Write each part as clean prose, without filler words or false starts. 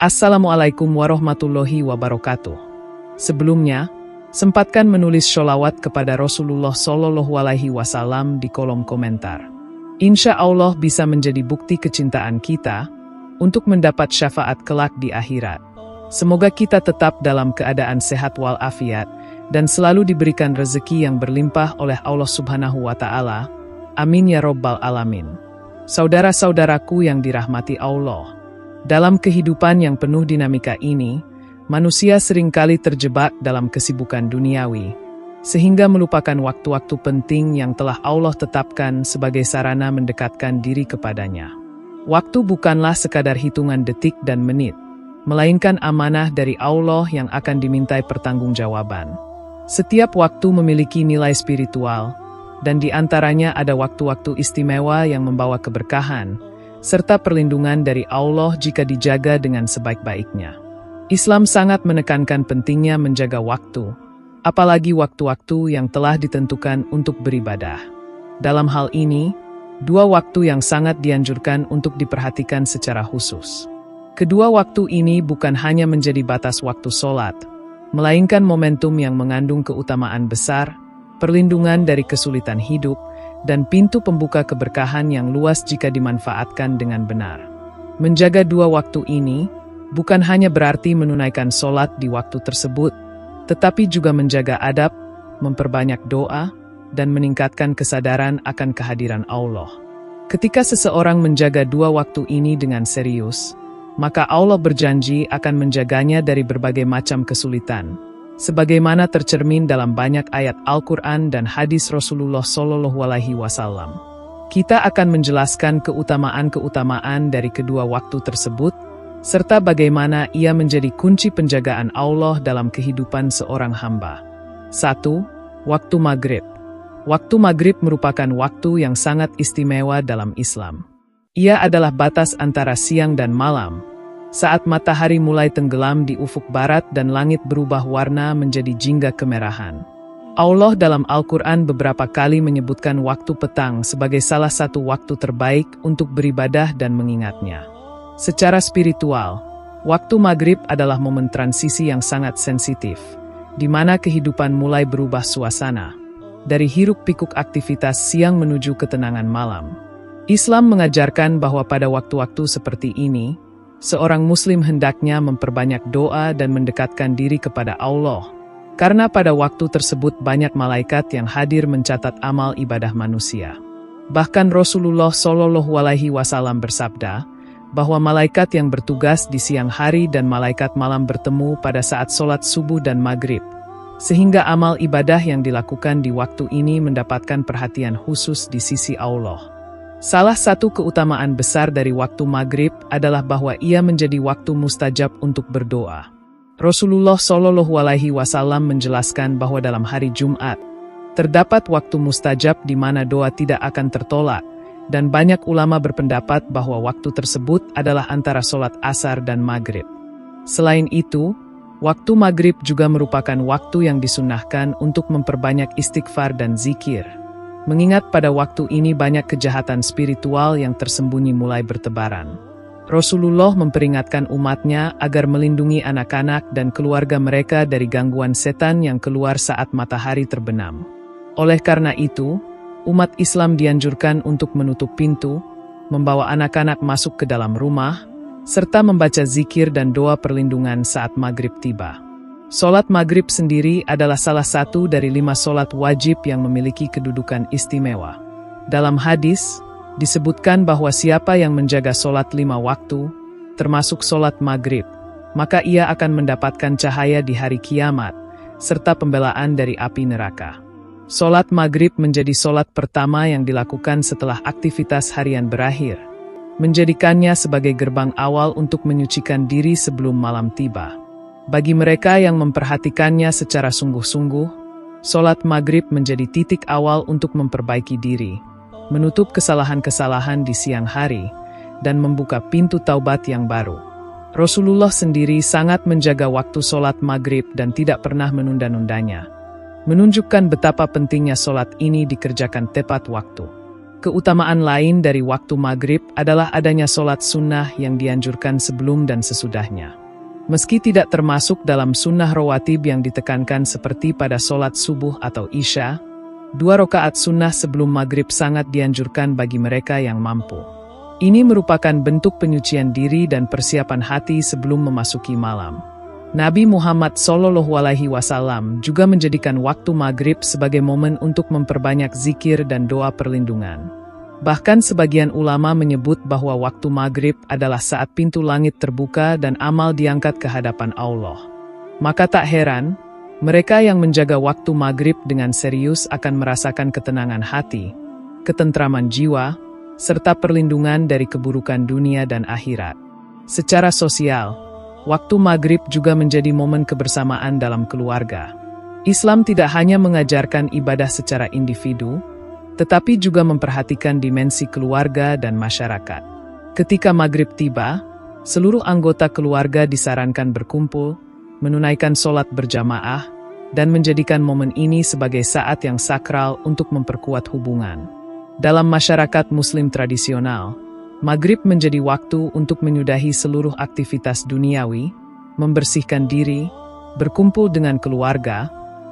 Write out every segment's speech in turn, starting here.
Assalamualaikum warahmatullahi wabarakatuh. Sebelumnya, sempatkan menulis sholawat kepada Rasulullah Shallallahu Alaihi Wasallam di kolom komentar. Insya Allah bisa menjadi bukti kecintaan kita untuk mendapat syafaat kelak di akhirat. Semoga kita tetap dalam keadaan sehat walafiat dan selalu diberikan rezeki yang berlimpah oleh Allah Subhanahu wa Ta'ala. Amin ya Rabbal Alamin. Saudara-saudaraku yang dirahmati Allah, dalam kehidupan yang penuh dinamika ini, manusia seringkali terjebak dalam kesibukan duniawi, sehingga melupakan waktu-waktu penting yang telah Allah tetapkan sebagai sarana mendekatkan diri kepadanya. Waktu bukanlah sekadar hitungan detik dan menit, melainkan amanah dari Allah yang akan dimintai pertanggungjawaban. Setiap waktu memiliki nilai spiritual, dan di antaranya ada waktu-waktu istimewa yang membawa keberkahan, serta perlindungan dari Allah jika dijaga dengan sebaik-baiknya. Islam sangat menekankan pentingnya menjaga waktu, apalagi waktu-waktu yang telah ditentukan untuk beribadah. Dalam hal ini, dua waktu yang sangat dianjurkan untuk diperhatikan secara khusus. Kedua waktu ini bukan hanya menjadi batas waktu sholat, melainkan momentum yang mengandung keutamaan besar, perlindungan dari kesulitan hidup, dan pintu pembuka keberkahan yang luas jika dimanfaatkan dengan benar. Menjaga dua waktu ini bukan hanya berarti menunaikan sholat di waktu tersebut, tetapi juga menjaga adab, memperbanyak doa, dan meningkatkan kesadaran akan kehadiran Allah. Ketika seseorang menjaga dua waktu ini dengan serius, maka Allah berjanji akan menjaganya dari berbagai macam kesulitan, sebagaimana tercermin dalam banyak ayat Al-Quran dan hadis Rasulullah Shallallahu Alaihi Wasallam. Kita akan menjelaskan keutamaan-keutamaan dari kedua waktu tersebut, serta bagaimana ia menjadi kunci penjagaan Allah dalam kehidupan seorang hamba. 1. Waktu Maghrib. Waktu Maghrib merupakan waktu yang sangat istimewa dalam Islam. Ia adalah batas antara siang dan malam, saat matahari mulai tenggelam di ufuk barat dan langit berubah warna menjadi jingga kemerahan. Allah dalam Al-Quran beberapa kali menyebutkan waktu petang sebagai salah satu waktu terbaik untuk beribadah dan mengingatnya. Secara spiritual, waktu Maghrib adalah momen transisi yang sangat sensitif, di mana kehidupan mulai berubah suasana, dari hiruk-pikuk aktivitas siang menuju ketenangan malam. Islam mengajarkan bahwa pada waktu-waktu seperti ini, seorang muslim hendaknya memperbanyak doa dan mendekatkan diri kepada Allah, karena pada waktu tersebut banyak malaikat yang hadir mencatat amal ibadah manusia. Bahkan Rasulullah Shallallahu Alaihi Wasallam bersabda, bahwa malaikat yang bertugas di siang hari dan malaikat malam bertemu pada saat sholat subuh dan maghrib, sehingga amal ibadah yang dilakukan di waktu ini mendapatkan perhatian khusus di sisi Allah. Salah satu keutamaan besar dari waktu maghrib adalah bahwa ia menjadi waktu mustajab untuk berdoa. Rasulullah Shallallahu Alaihi Wasallam menjelaskan bahwa dalam hari Jumat, terdapat waktu mustajab di mana doa tidak akan tertolak, dan banyak ulama berpendapat bahwa waktu tersebut adalah antara sholat asar dan maghrib. Selain itu, waktu maghrib juga merupakan waktu yang disunnahkan untuk memperbanyak istighfar dan zikir. Mengingat pada waktu ini banyak kejahatan spiritual yang tersembunyi mulai bertebaran. Rasulullah memperingatkan umatnya agar melindungi anak-anak dan keluarga mereka dari gangguan setan yang keluar saat matahari terbenam. Oleh karena itu, umat Islam dianjurkan untuk menutup pintu, membawa anak-anak masuk ke dalam rumah, serta membaca zikir dan doa perlindungan saat maghrib tiba. Sholat maghrib sendiri adalah salah satu dari 5 sholat wajib yang memiliki kedudukan istimewa. Dalam hadis, disebutkan bahwa siapa yang menjaga sholat 5 waktu, termasuk sholat maghrib, maka ia akan mendapatkan cahaya di hari kiamat, serta pembelaan dari api neraka. Sholat maghrib menjadi sholat pertama yang dilakukan setelah aktivitas harian berakhir, menjadikannya sebagai gerbang awal untuk menyucikan diri sebelum malam tiba. Bagi mereka yang memperhatikannya secara sungguh-sungguh, sholat maghrib menjadi titik awal untuk memperbaiki diri, menutup kesalahan-kesalahan di siang hari, dan membuka pintu taubat yang baru. Rasulullah sendiri sangat menjaga waktu sholat maghrib dan tidak pernah menunda-nundanya, menunjukkan betapa pentingnya sholat ini dikerjakan tepat waktu. Keutamaan lain dari waktu maghrib adalah adanya sholat sunnah yang dianjurkan sebelum dan sesudahnya. Meski tidak termasuk dalam sunnah rawatib yang ditekankan seperti pada sholat subuh atau isya, 2 rakaat sunnah sebelum maghrib sangat dianjurkan bagi mereka yang mampu. Ini merupakan bentuk penyucian diri dan persiapan hati sebelum memasuki malam. Nabi Muhammad SAW juga menjadikan waktu maghrib sebagai momen untuk memperbanyak zikir dan doa perlindungan. Bahkan sebagian ulama menyebut bahwa waktu maghrib adalah saat pintu langit terbuka dan amal diangkat ke hadapan Allah. Maka tak heran, mereka yang menjaga waktu maghrib dengan serius akan merasakan ketenangan hati, ketentraman jiwa, serta perlindungan dari keburukan dunia dan akhirat. Secara sosial, waktu maghrib juga menjadi momen kebersamaan dalam keluarga. Islam tidak hanya mengajarkan ibadah secara individu, tetapi juga memperhatikan dimensi keluarga dan masyarakat. Ketika maghrib tiba, seluruh anggota keluarga disarankan berkumpul, menunaikan sholat berjamaah, dan menjadikan momen ini sebagai saat yang sakral untuk memperkuat hubungan. Dalam masyarakat Muslim tradisional, maghrib menjadi waktu untuk menyudahi seluruh aktivitas duniawi, membersihkan diri, berkumpul dengan keluarga,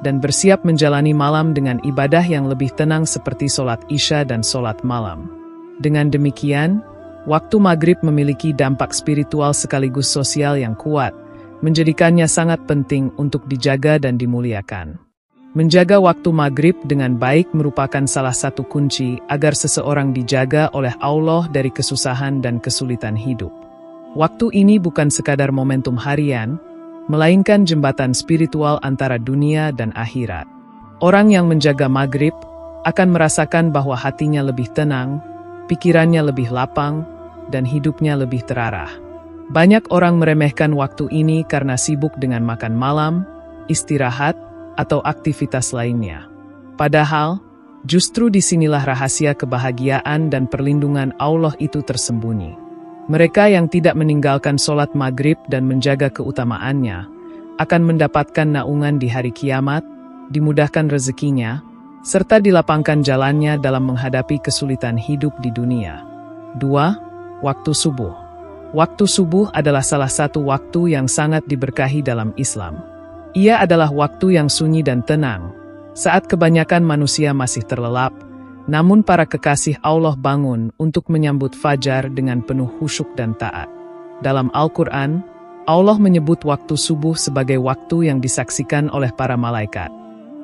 dan bersiap menjalani malam dengan ibadah yang lebih tenang seperti sholat isya dan sholat malam. Dengan demikian, waktu maghrib memiliki dampak spiritual sekaligus sosial yang kuat, menjadikannya sangat penting untuk dijaga dan dimuliakan. Menjaga waktu maghrib dengan baik merupakan salah satu kunci agar seseorang dijaga oleh Allah dari kesusahan dan kesulitan hidup. Waktu ini bukan sekadar momentum harian, melainkan jembatan spiritual antara dunia dan akhirat. Orang yang menjaga maghrib akan merasakan bahwa hatinya lebih tenang, pikirannya lebih lapang, dan hidupnya lebih terarah. Banyak orang meremehkan waktu ini karena sibuk dengan makan malam, istirahat, atau aktivitas lainnya. Padahal, justru disinilah rahasia kebahagiaan dan perlindungan Allah itu tersembunyi. Mereka yang tidak meninggalkan sholat maghrib dan menjaga keutamaannya, akan mendapatkan naungan di hari kiamat, dimudahkan rezekinya, serta dilapangkan jalannya dalam menghadapi kesulitan hidup di dunia. 2. Waktu subuh. Waktu subuh adalah salah satu waktu yang sangat diberkahi dalam Islam. Ia adalah waktu yang sunyi dan tenang, saat kebanyakan manusia masih terlelap, namun para kekasih Allah bangun untuk menyambut fajar dengan penuh khusyuk dan taat. Dalam Al-Quran, Allah menyebut waktu subuh sebagai waktu yang disaksikan oleh para malaikat.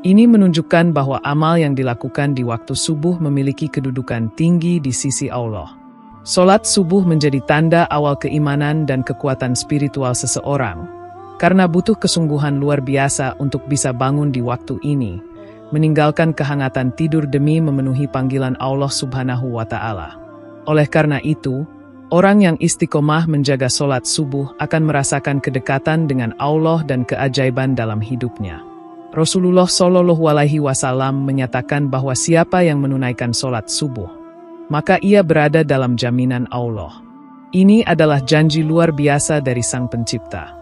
Ini menunjukkan bahwa amal yang dilakukan di waktu subuh memiliki kedudukan tinggi di sisi Allah. Sholat subuh menjadi tanda awal keimanan dan kekuatan spiritual seseorang, karena butuh kesungguhan luar biasa untuk bisa bangun di waktu ini, meninggalkan kehangatan tidur demi memenuhi panggilan Allah Subhanahu wa Ta'ala. Oleh karena itu, orang yang istiqomah menjaga sholat subuh akan merasakan kedekatan dengan Allah dan keajaiban dalam hidupnya. Rasulullah SAW menyatakan bahwa siapa yang menunaikan sholat subuh, maka ia berada dalam jaminan Allah. Ini adalah janji luar biasa dari Sang Pencipta.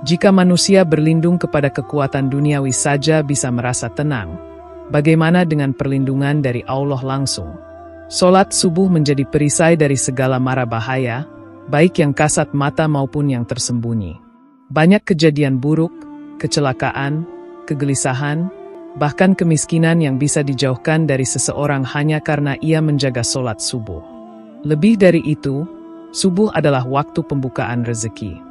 Jika manusia berlindung kepada kekuatan duniawi saja bisa merasa tenang, bagaimana dengan perlindungan dari Allah langsung? Sholat subuh menjadi perisai dari segala mara bahaya, baik yang kasat mata maupun yang tersembunyi. Banyak kejadian buruk, kecelakaan, kegelisahan, bahkan kemiskinan yang bisa dijauhkan dari seseorang hanya karena ia menjaga sholat subuh. Lebih dari itu, subuh adalah waktu pembukaan rezeki.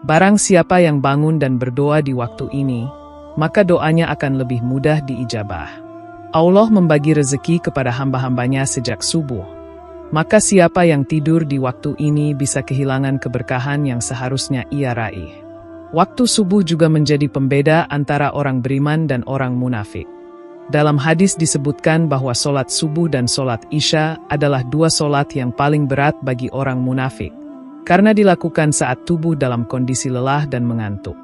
Barang siapa yang bangun dan berdoa di waktu ini, maka doanya akan lebih mudah diijabah. Allah membagi rezeki kepada hamba-hambanya sejak subuh. Maka siapa yang tidur di waktu ini bisa kehilangan keberkahan yang seharusnya ia raih. Waktu subuh juga menjadi pembeda antara orang beriman dan orang munafik. Dalam hadis disebutkan bahwa sholat subuh dan sholat isya adalah 2 sholat yang paling berat bagi orang munafik, karena dilakukan saat tubuh dalam kondisi lelah dan mengantuk.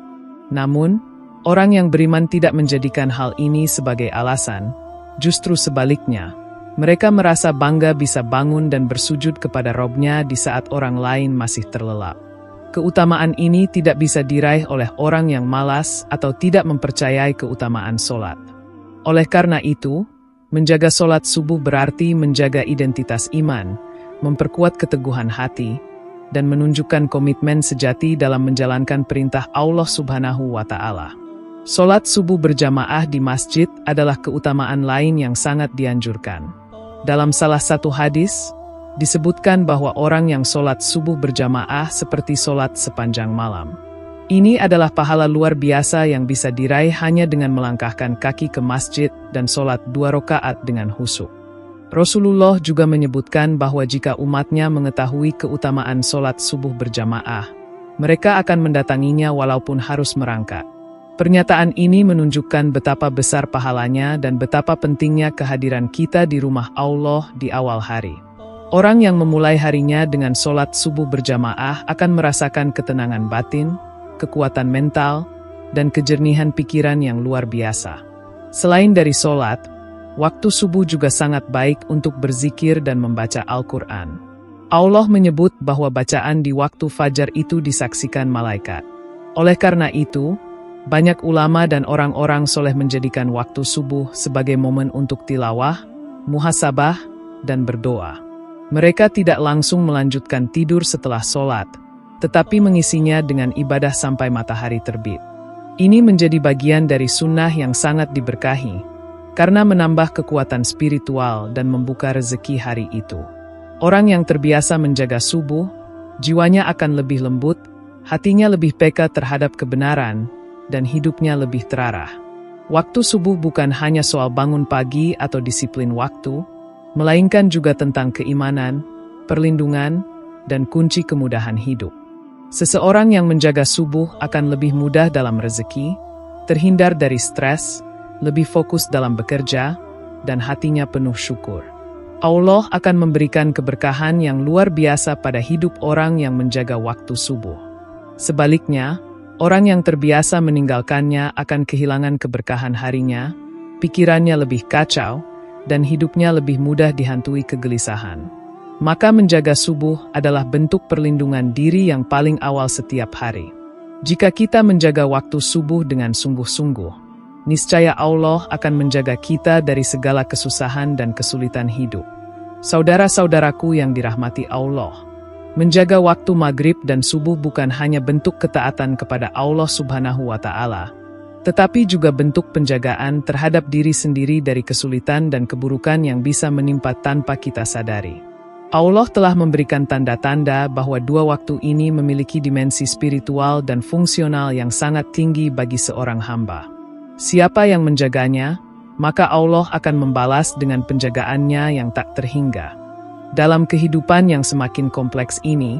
Namun, orang yang beriman tidak menjadikan hal ini sebagai alasan. Justru sebaliknya, mereka merasa bangga bisa bangun dan bersujud kepada Robnya di saat orang lain masih terlelap. Keutamaan ini tidak bisa diraih oleh orang yang malas atau tidak mempercayai keutamaan sholat. Oleh karena itu, Menjaga sholat subuh berarti menjaga identitas iman, memperkuat keteguhan hati, dan menunjukkan komitmen sejati dalam menjalankan perintah Allah Subhanahu wa Ta'ala. Sholat subuh berjamaah di masjid adalah keutamaan lain yang sangat dianjurkan. Dalam salah satu hadis, disebutkan bahwa orang yang sholat subuh berjamaah seperti sholat sepanjang malam. Ini adalah pahala luar biasa yang bisa diraih hanya dengan melangkahkan kaki ke masjid dan sholat 2 rakaat dengan khusyuk. Rasulullah juga menyebutkan bahwa jika umatnya mengetahui keutamaan sholat subuh berjamaah, mereka akan mendatanginya walaupun harus merangkak. Pernyataan ini menunjukkan betapa besar pahalanya dan betapa pentingnya kehadiran kita di rumah Allah di awal hari. Orang yang memulai harinya dengan sholat subuh berjamaah akan merasakan ketenangan batin, kekuatan mental, dan kejernihan pikiran yang luar biasa. Selain dari sholat, waktu subuh juga sangat baik untuk berzikir dan membaca Al-Quran. Allah menyebut bahwa bacaan di waktu fajar itu disaksikan malaikat. Oleh karena itu, banyak ulama dan orang-orang soleh menjadikan waktu subuh sebagai momen untuk tilawah, muhasabah, dan berdoa. Mereka tidak langsung melanjutkan tidur setelah sholat, tetapi mengisinya dengan ibadah sampai matahari terbit. Ini menjadi bagian dari sunnah yang sangat diberkahi, karena menambah kekuatan spiritual dan membuka rezeki hari itu. Orang yang terbiasa menjaga subuh, jiwanya akan lebih lembut, hatinya lebih peka terhadap kebenaran, dan hidupnya lebih terarah. Waktu subuh bukan hanya soal bangun pagi atau disiplin waktu, melainkan juga tentang keimanan, perlindungan, dan kunci kemudahan hidup. Seseorang yang menjaga subuh akan lebih mudah dalam rezeki, terhindar dari stres, lebih fokus dalam bekerja, dan hatinya penuh syukur. Allah akan memberikan keberkahan yang luar biasa pada hidup orang yang menjaga waktu subuh. Sebaliknya, orang yang terbiasa meninggalkannya akan kehilangan keberkahan harinya, pikirannya lebih kacau, dan hidupnya lebih mudah dihantui kegelisahan. Maka menjaga subuh adalah bentuk perlindungan diri yang paling awal setiap hari. Jika kita menjaga waktu subuh dengan sungguh-sungguh, niscaya Allah akan menjaga kita dari segala kesusahan dan kesulitan hidup. Saudara-saudaraku yang dirahmati Allah, menjaga waktu maghrib dan subuh bukan hanya bentuk ketaatan kepada Allah Subhanahu wa Ta'ala, tetapi juga bentuk penjagaan terhadap diri sendiri dari kesulitan dan keburukan yang bisa menimpa tanpa kita sadari. Allah telah memberikan tanda-tanda bahwa 2 waktu ini memiliki dimensi spiritual dan fungsional yang sangat tinggi bagi seorang hamba. Siapa yang menjaganya, maka Allah akan membalas dengan penjagaannya yang tak terhingga. Dalam kehidupan yang semakin kompleks ini,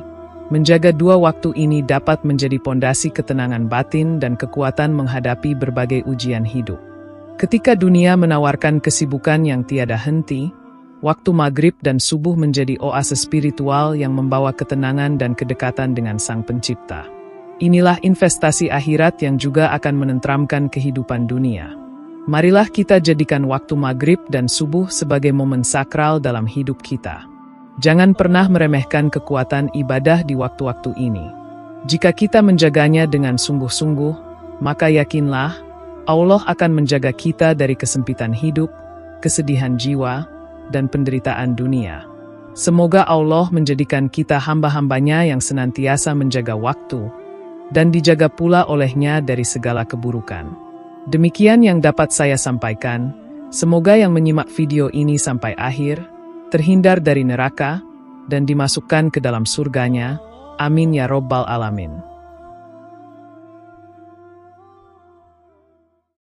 menjaga 2 waktu ini dapat menjadi pondasi ketenangan batin dan kekuatan menghadapi berbagai ujian hidup. Ketika dunia menawarkan kesibukan yang tiada henti, waktu maghrib dan subuh menjadi oase spiritual yang membawa ketenangan dan kedekatan dengan Sang Pencipta. Inilah investasi akhirat yang juga akan menenteramkan kehidupan dunia. Marilah kita jadikan waktu maghrib dan subuh sebagai momen sakral dalam hidup kita. Jangan pernah meremehkan kekuatan ibadah di waktu-waktu ini. Jika kita menjaganya dengan sungguh-sungguh, maka yakinlah, Allah akan menjaga kita dari kesempitan hidup, kesedihan jiwa, dan penderitaan dunia. Semoga Allah menjadikan kita hamba-hambanya yang senantiasa menjaga waktu, dan dijaga pula olehnya dari segala keburukan. Demikian yang dapat saya sampaikan, semoga yang menyimak video ini sampai akhir, terhindar dari neraka, dan dimasukkan ke dalam surganya. Amin ya Rabbal Alamin.